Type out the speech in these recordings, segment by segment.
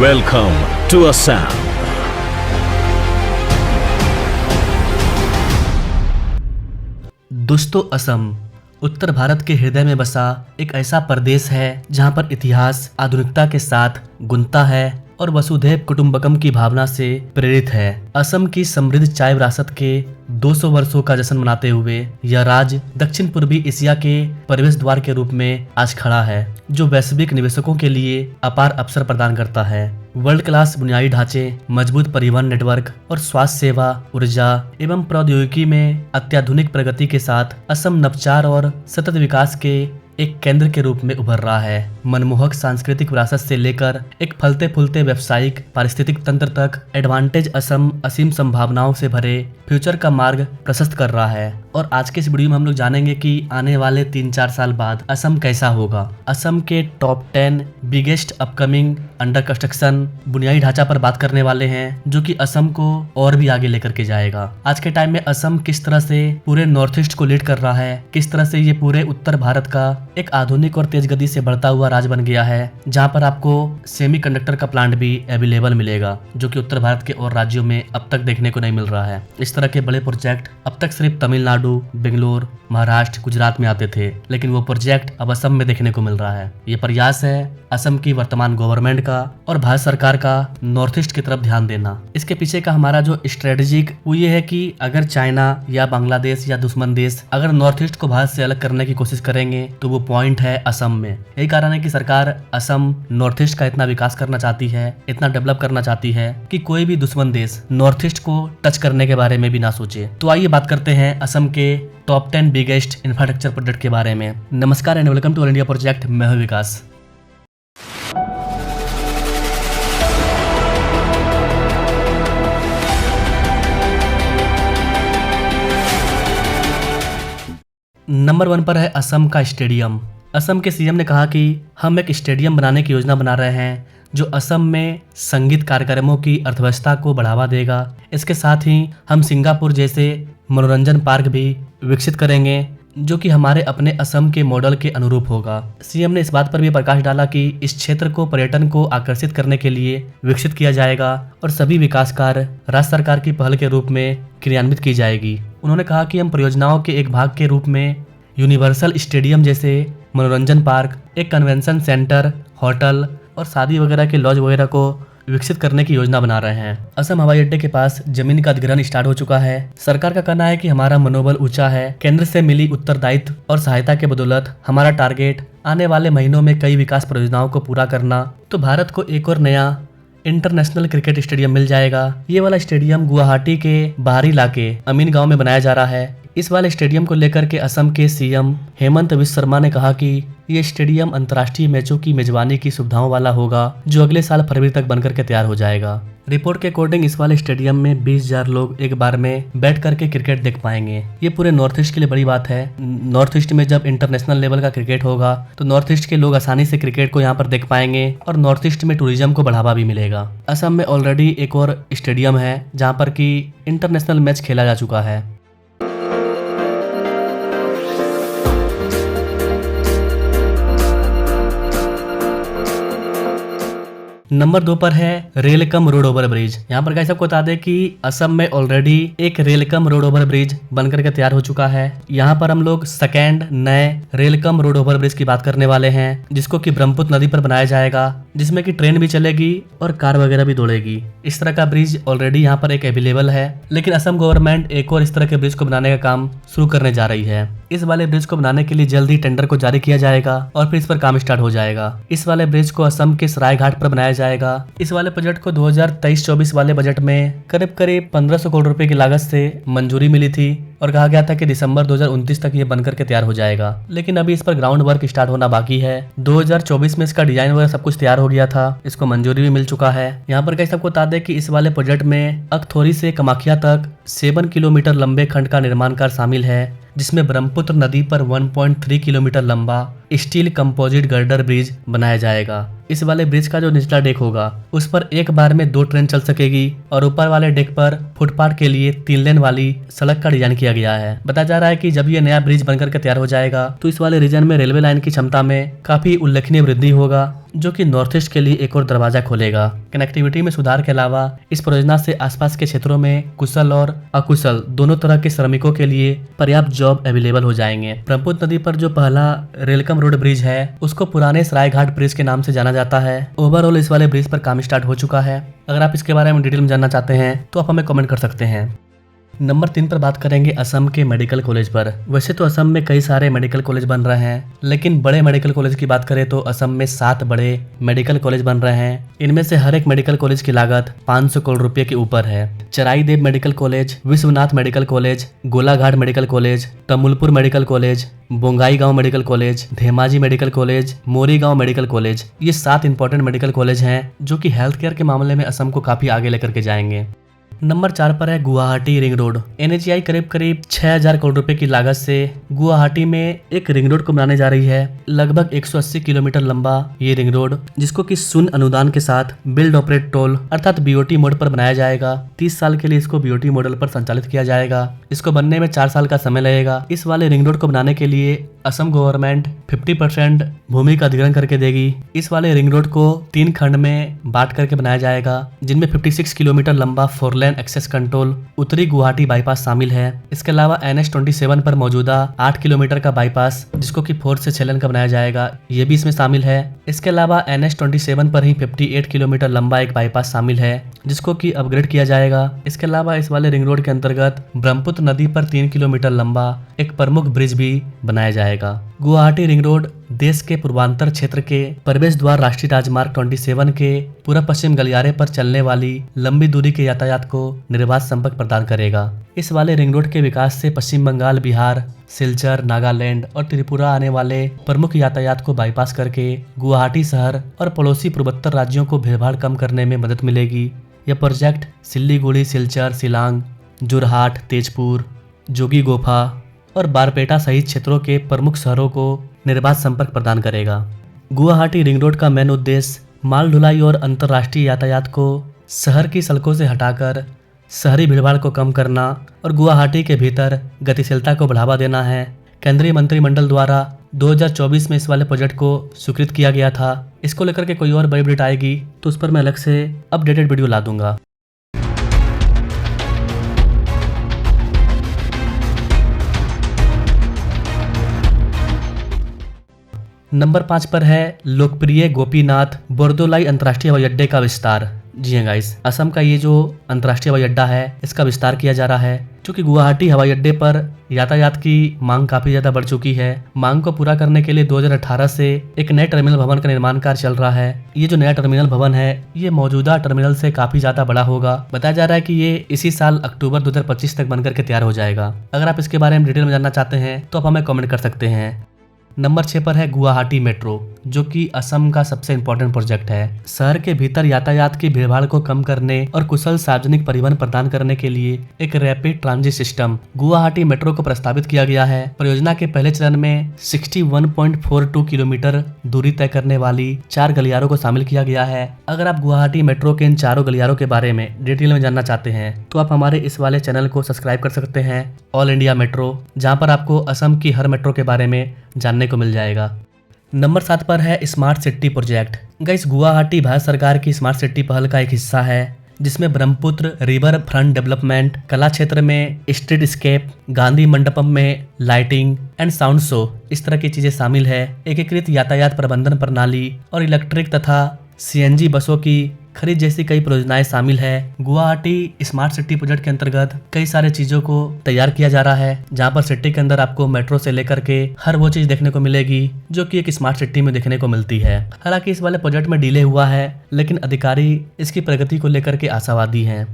Welcome to Assam. दोस्तों, असम उत्तर भारत के हृदय में बसा एक ऐसा प्रदेश है जहां पर इतिहास आधुनिकता के साथ गुंता है और वसुधैव कुटुंबकम की भावना से प्रेरित है। असम की समृद्ध चाय विरासत के 200 वर्षों का जश्न मनाते हुए यह राज्य दक्षिण पूर्वी एशिया के प्रवेश द्वार के रूप में आज खड़ा है, जो वैश्विक निवेशकों के लिए अपार अवसर प्रदान करता है। वर्ल्ड क्लास बुनियादी ढांचे, मजबूत परिवहन नेटवर्क और स्वास्थ्य सेवा, ऊर्जा एवं प्रौद्योगिकी में अत्याधुनिक प्रगति के साथ असम नवाचार और सतत विकास के एक केंद्र के रूप में उभर रहा है। मनमोहक सांस्कृतिक विरासत से लेकर एक फलते फूलते व्यावसायिक पारिस्थितिक तंत्र तक एडवांटेज असम असीम संभावनाओं से भरे फ्यूचर का मार्ग प्रशस्त कर रहा है। और आज के इस वीडियो में हम लोग जानेंगे कि आने वाले 3-4 साल बाद असम कैसा होगा। असम के top 10 biggest upcoming under construction बुनियादी ढांचा पर बात करने वाले हैं, जो कि असम को और भी आगे लेकर के जाएगा। आज के टाइम में असम किस तरह से पूरे नॉर्थ ईस्ट को लीड कर रहा है, किस तरह से ये पूरे उत्तर भारत का एक आधुनिक और तेज गति से बढ़ता हुआ राज्य बन गया है, जहां पर आपको सेमीकंडक्टर का प्लांट भी अवेलेबल मिलेगा, जो कि उत्तर भारत के और राज्यों में अब तक देखने को नहीं मिल रहा है। इस तरह के बड़े प्रोजेक्ट अब तक सिर्फ तमिलनाडु, बेंगलोर, महाराष्ट्र, गुजरात में आते थे, लेकिन वो प्रोजेक्ट अब असम में देखने को मिल रहा है। ये प्रयास है असम की वर्तमान गवर्नमेंट का और भारत सरकार का नॉर्थ ईस्ट की तरफ ध्यान देना। इसके पीछे का हमारा जो स्ट्रेटेजिक वो ये है कि अगर चाइना या बांग्लादेश या दुश्मन देश अगर नॉर्थ ईस्ट को भारत से अलग करने की कोशिश करेंगे तो वो पॉइंट है असम में। यही कारण है कि सरकार असम नॉर्थ ईस्ट का इतना विकास करना चाहती है, इतना डेवलप करना चाहती है कि कोई भी दुश्मन देश नॉर्थ ईस्ट को टच करने के बारे में भी ना सोचे। तो आइए बात करते हैं असम के टॉप 10 बिगेस्ट इंफ्रास्ट्रक्चर प्रोजेक्ट के बारे में। नमस्कार and welcome to all India project. मैं हूं विकास। नंबर 1 पर है असम का स्टेडियम। असम के सीएम ने कहा कि हम एक स्टेडियम बनाने की योजना बना रहे हैं जो असम में संगीत कार्यक्रमों की अर्थव्यवस्था को बढ़ावा देगा। इसके साथ ही हम सिंगापुर जैसे मनोरंजन पार्क भी विकसित करेंगे, जो कि हमारे अपने असम के मॉडल के अनुरूप होगा। सीएम ने इस बात पर भी प्रकाश डाला कि इस क्षेत्र को पर्यटन को आकर्षित करने के लिए विकसित किया जाएगा और सभी विकास कार्य राज्य सरकार की पहल के रूप में क्रियान्वित की जाएगी। उन्होंने कहा कि हम परियोजनाओं के एक भाग के रूप में यूनिवर्सल स्टेडियम जैसे मनोरंजन पार्क, एक कन्वेंशन सेंटर, होटल और शादी वगैरह के लॉज वगैरह को विकसित करने की योजना बना रहे हैं। असम हवाई अड्डे के पास जमीन का अधिग्रहण स्टार्ट हो चुका है। सरकार का कहना है कि हमारा मनोबल ऊंचा है। केंद्र से मिली उत्तरदायित्व और सहायता के बदौलत हमारा टारगेट आने वाले महीनों में कई विकास परियोजनाओं को पूरा करना। तो भारत को एक और नया इंटरनेशनल क्रिकेट स्टेडियम मिल जाएगा। ये वाला स्टेडियम गुवाहाटी के बाहरी इलाके अमीन गांव में बनाया जा रहा है। इस वाले स्टेडियम को लेकर के असम के सीएम हेमंत बिस्वा शर्मा ने कहा कि ये स्टेडियम अंतर्राष्ट्रीय मैचों की मेजबानी की सुविधाओं वाला होगा, जो अगले साल फरवरी तक बनकर के तैयार हो जाएगा। रिपोर्ट के अकॉर्डिंग इस वाले स्टेडियम में 20,000 लोग एक बार में बैठ करके क्रिकेट देख पाएंगे। ये पूरे नॉर्थ ईस्ट के लिए बड़ी बात है। नॉर्थ ईस्ट में जब इंटरनेशनल लेवल का क्रिकेट होगा तो नॉर्थ ईस्ट के लोग आसानी से क्रिकेट को यहाँ पर देख पाएंगे और नॉर्थ ईस्ट में टूरिज्म को बढ़ावा भी मिलेगा। असम में ऑलरेडी एक और स्टेडियम है जहाँ पर की इंटरनेशनल मैच खेला जा चुका है। नंबर 2 पर है rail cum road over bridge. यहाँ पर गाइस आपको बता दें कि असम में ऑलरेडी एक rail cum road over bridge बनकर के तैयार हो चुका है। यहाँ पर हम लोग सेकेंड नए rail cum road over bridge की बात करने वाले हैं, जिसको कि ब्रह्मपुत्र नदी पर बनाया जाएगा, जिसमें कि ट्रेन भी चलेगी और कार वगैरह भी दौड़ेगी। इस तरह का ब्रिज ऑलरेडी यहाँ पर एक अवेलेबल है, लेकिन असम गवर्नमेंट एक और इस तरह के ब्रिज को बनाने का काम शुरू करने जा रही है। इस वाले ब्रिज को बनाने के लिए जल्द ही टेंडर को जारी किया जाएगा और फिर इस पर काम स्टार्ट हो जाएगा। इस वाले ब्रिज को असम के सरायघाट पर बनाया जाएगा। इस वाले प्रोजेक्ट को 2023-24 वाले बजट में करीब 1500 करोड़ रुपए की लागत से मंजूरी मिली थी और कहा गया था कि दिसंबर 2029 तक ये बनकर के तैयार हो जाएगा, लेकिन अभी इस पर ग्राउंड वर्क स्टार्ट होना बाकी है। 2024 में इसका डिजाइन वगैरह सब कुछ तैयार हो गया था, इसको मंजूरी भी मिल चुका है। यहाँ पर कैसे आपको बता दें कि इस वाले प्रोजेक्ट में अकथोरी से कामाख्या तक 7 किलोमीटर लंबे खंड का निर्माण कार्य शामिल है, जिसमें ब्रह्मपुत्र नदी पर 1.3 किलोमीटर लंबा स्टील कंपोजिट गर्डर ब्रिज बनाया जाएगा। इस वाले ब्रिज का जो निचला डेक होगा उस पर एक बार में 2 ट्रेन चल सकेगी और ऊपर वाले डेक पर फुटपाथ के लिए 3 लेन वाली सड़क का डिजाइन किया गया है। बताया जा रहा है कि जब ये नया ब्रिज बनकर के तैयार हो जाएगा तो इस वाले रीजन में रेलवे लाइन की क्षमता में काफी उल्लेखनीय वृद्धि होगा, जो कि नॉर्थ ईस्ट के लिए एक और दरवाजा खोलेगा। कनेक्टिविटी में सुधार के अलावा इस परियोजना से आसपास के क्षेत्रों में कुशल और अकुशल दोनों तरह के श्रमिकों के लिए पर्याप्त जॉब अवेलेबल हो जाएंगे। ब्रह्मपुत्र नदी पर जो पहला रेलकम रोड ब्रिज है उसको पुराने सरायघाट ब्रिज के नाम से जाना जाता है। ओवरऑल इस वाले ब्रिज पर काम स्टार्ट हो चुका है। अगर आप इसके बारे में डिटेल में जानना चाहते हैं तो आप हमें कमेंट कर सकते हैं। नंबर 3 पर बात करेंगे असम के मेडिकल कॉलेज पर। वैसे तो असम में कई सारे मेडिकल कॉलेज बन रहे हैं, लेकिन बड़े मेडिकल कॉलेज की बात करें तो असम में 7 बड़े मेडिकल कॉलेज बन रहे हैं। इनमें से हर एक मेडिकल कॉलेज की लागत 500 करोड़ रुपए के ऊपर है। Charaideo medical college, Vishwanath medical college, Golaghat medical college, Tamulpur medical college, Bongaigaon medical college, Dhemaji medical college, Morigaon medical college, ये 7 इंपॉर्टेंट मेडिकल कॉलेज हैं जो कि हेल्थ केयर के मामले में असम को काफी आगे लेकर के जाएंगे। नंबर 4 पर है गुवाहाटी रिंग रोड। NHAI करीब 6000 करोड़ रुपए की लागत से गुवाहाटी में एक रिंग रोड को बनाने जा रही है। लगभग 180 किलोमीटर लंबा ये रिंग रोड, जिसको कि शून्य अनुदान के साथ बिल्ड ऑपरेट टोल अर्थात BOT मोड पर बनाया जाएगा। 30 साल के लिए इसको BOT मॉडल पर संचालित किया जाएगा। इसको बनने में 4 साल का समय लगेगा। इस वाले रिंग रोड को बनाने के लिए असम गवर्नमेंट 50% भूमि का अधिग्रहण करके देगी। इस वाले रिंग रोड को 3 खंड में बांट करके बनाया जाएगा, जिनमें 56 किलोमीटर लंबा 4 लेन एक्सेस कंट्रोल उत्तरी गुवाहाटी बाईपास शामिल है। इसके अलावा NH27 पर मौजूदा 8 किलोमीटर का बाईपास, जिसको कि 4 से 6 लेन का बनाया जाएगा, ये भी इसमें शामिल है। इसके अलावा NH27 पर ही 58 किलोमीटर लंबा एक बाईपास शामिल है, जिसको कि अपग्रेड किया जाएगा। इसके अलावा इस वाले रिंग रोड के अंतर्गत ब्रह्मपुत्र नदी पर 3 किलोमीटर लंबा एक प्रमुख ब्रिज भी बनाया जाएगा। गुवाहाटी रिंग रोड देश के पूर्वांचल क्षेत्र के प्रवेश द्वार राष्ट्रीय राजमार्ग 27 के पूर्व पश्चिम गलियारे पर चलने वाली लंबी दूरी के यातायात को निर्बाध संपर्क प्रदान करेगा। इस वाले रिंग रोड के विकास से पश्चिम बंगाल, बिहार, सिलचर, नागालैंड और त्रिपुरा आने वाले प्रमुख यातायात को बाईपास करके गुवाहाटी शहर और पड़ोसी पूर्वोत्तर राज्यों को भीड़भाड़ कम करने में मदद मिलेगी। यह प्रोजेक्ट सिल्लीगुड़ी, सिलचर, शिलांग, जोरहाट, तेजपुर, जोगीघोपा और बारपेटा सहित क्षेत्रों के प्रमुख शहरों को निर्बाध संपर्क प्रदान करेगा। गुवाहाटी रिंग रोड का मेन उद्देश्य माल ढुलाई और अंतर्राष्ट्रीय यातायात को शहर की सड़कों से हटाकर शहरी भीड़भाड़ को कम करना और गुवाहाटी के भीतर गतिशीलता को बढ़ावा देना है। केंद्रीय मंत्रिमंडल द्वारा 2024 में इस वाले प्रोजेक्ट को स्वीकृत किया गया था। इसको लेकर के कोई और बड़ी अपडेट आएगी तो उस पर मैं अलग से अपडेटेड वीडियो ला दूंगा। नंबर 5 पर है लोकप्रिय गोपीनाथ बोरदोलाई अंतर्राष्ट्रीय हवाई अड्डे का विस्तार। जी हाँ गाइस, असम का ये जो अंतर्राष्ट्रीय हवाई अड्डा है इसका विस्तार किया जा रहा है, क्योंकि गुवाहाटी हवाई अड्डे पर यातायात की मांग काफी ज्यादा बढ़ चुकी है। मांग को पूरा करने के लिए 2018 से एक नए टर्मिनल भवन का निर्माण कार्य चल रहा है। ये जो नया टर्मिनल भवन है ये मौजूदा टर्मिनल से काफी ज्यादा बड़ा होगा। बताया जा रहा है कि ये इसी साल अक्टूबर 2025 तक बनकर के तैयार हो जाएगा। अगर आप इसके बारे में डिटेल में जानना चाहते हैं तो आप हमें कमेंट कर सकते हैं। नंबर 6 पर है गुवाहाटी मेट्रो, जो कि असम का सबसे इम्पोर्टेंट प्रोजेक्ट है। शहर के भीतर यातायात की भीड़भाड़ को कम करने और कुशल सार्वजनिक परिवहन प्रदान करने के लिए एक rapid transit system Guwahati metro को प्रस्तावित किया गया है। परियोजना के पहले चरण में 61.42 किलोमीटर दूरी तय करने वाली 4 गलियारों को शामिल किया गया है। अगर आप गुवाहाटी मेट्रो के इन 4 गलियारों के बारे में डिटेल में जानना चाहते हैं तो आप हमारे इस वाले चैनल को सब्सक्राइब कर सकते हैं, ऑल इंडिया मेट्रो, जहाँ पर आपको असम की हर मेट्रो के बारे में जानने को मिल जाएगा। नंबर 7 पर है smart city project. Guys, Guwahati Bharat सरकार की स्मार्ट सिटी पहल का एक हिस्सा है, जिसमें ब्रह्मपुत्र रिवर फ्रंट डेवलपमेंट, कला क्षेत्र में स्ट्रीट स्केप, गांधी मंडपम में लाइटिंग एंड साउंड शो, इस तरह की चीजें शामिल है। एकीकृत यातायात प्रबंधन प्रणाली और इलेक्ट्रिक तथा CNG बसों की खरीद जैसी कई परियोजनाएं शामिल है। गुवाहाटी स्मार्ट सिटी प्रोजेक्ट के अंतर्गत कई सारे चीजों को तैयार किया जा रहा है, जहां पर सिटी के अंदर आपको मेट्रो से लेकर के हर वो चीज देखने को मिलेगी जो कि एक स्मार्ट सिटी में देखने को मिलती है। हालांकि इस वाले प्रोजेक्ट में डिले हुआ है, लेकिन अधिकारी इसकी प्रगति को लेकर के आशावादी हैं।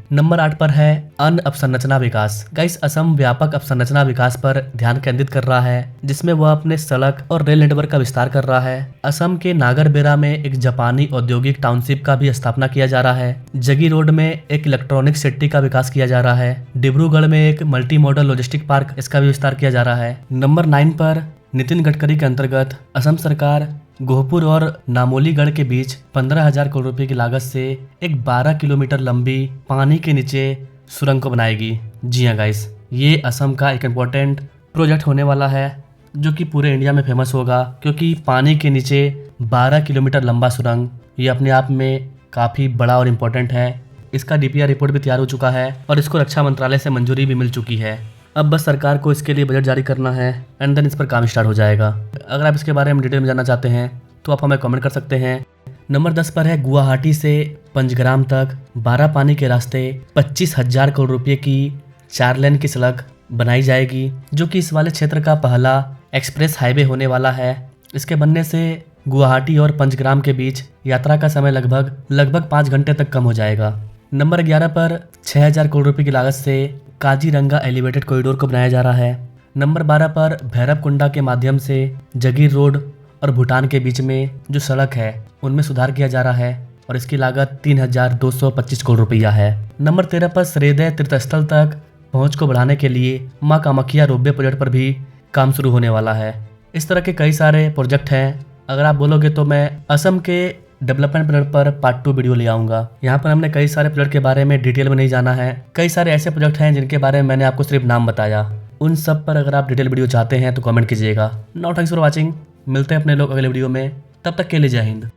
नंबर 8 पर है अन्य अवसंरचना विकास। गाइस, असम व्यापक अवसंरचना विकास पर ध्यान केंद्रित कर रहा है, जिसमें वह अपने सड़क और रेल नेटवर्क का विस्तार कर रहा है। असम के नागरबेरा में एक जापानी औद्योगिक टाउनशिप का भी स्थापना किया जा रहा है। जगी रोड में एक इलेक्ट्रॉनिक सिटी का विकास किया जा रहा है। डिब्रूगढ़ में एक मल्टी मॉडल लॉजिस्टिक पार्क, इसका भी विस्तार किया जा रहा है। नंबर 9 पर नितिन गडकरी के अंतर्गत असम सरकार गोहपुर और नामोलीगढ़ के बीच 15,000 करोड़ रुपए की लागत से एक 12 किलोमीटर लंबी पानी के नीचे सुरंग को बनाएगी। जी हाँ गाइस, ये असम का एक इम्पोर्टेंट प्रोजेक्ट होने वाला है जो कि पूरे इंडिया में फेमस होगा, क्योंकि पानी के नीचे 12 किलोमीटर लंबा सुरंग ये अपने आप में काफ़ी बड़ा और इम्पोर्टेंट है। इसका DPR रिपोर्ट भी तैयार हो चुका है और इसको रक्षा मंत्रालय से मंजूरी भी मिल चुकी है। अब बस सरकार को इसके लिए बजट जारी करना है एंड देन इस पर काम स्टार्ट हो जाएगा। अगर आप इसके बारे में डिटेल में जानना चाहते हैं तो आप हमें कमेंट कर सकते हैं। नंबर 10 पर है गुवाहाटी से पंचग्राम तक 12 पानी के रास्ते 25,000 करोड़ रुपये की 4 लेन की सड़क बनाई जाएगी, जो कि इस वाले क्षेत्र का पहला एक्सप्रेस हाईवे होने वाला है। इसके बनने से गुवाहाटी और पंचग्राम के बीच यात्रा का समय लगभग 5 घंटे तक कम हो जाएगा। नंबर 11 पर 6,000 करोड़ रुपए की लागत से काजीरंगा एलिवेटेड कॉरिडोर को बनाया जा रहा है। नंबर 12 पर भैरवकुंडा के माध्यम से जगीर रोड और भूटान के बीच में जो सड़क है उनमें सुधार किया जा रहा है और इसकी लागत 3,225 करोड़ रुपया है। नंबर 13 पर श्रेय तीर्थस्थल तक पहुंच को बढ़ाने के लिए मां कामाख्या रोपवे प्रोजेक्ट पर भी काम शुरू होने वाला है। इस तरह के कई सारे प्रोजेक्ट हैं। अगर आप बोलोगे तो मैं असम के डेवलपमेंट प्रोजेक्ट पर पार्ट 2 वीडियो ले आऊंगा। यहाँ पर हमने कई सारे प्रोजेक्ट के बारे में डिटेल में नहीं जाना है। कई सारे ऐसे प्रोजेक्ट हैं जिनके बारे में मैंने आपको सिर्फ नाम बताया। उन सब पर अगर आप डिटेल वीडियो चाहते हैं तो कमेंट कीजिएगा। Now thanks for watching. मिलते हैं अपने लोग अगले वीडियो में, तब तक के लिए जय हिंद।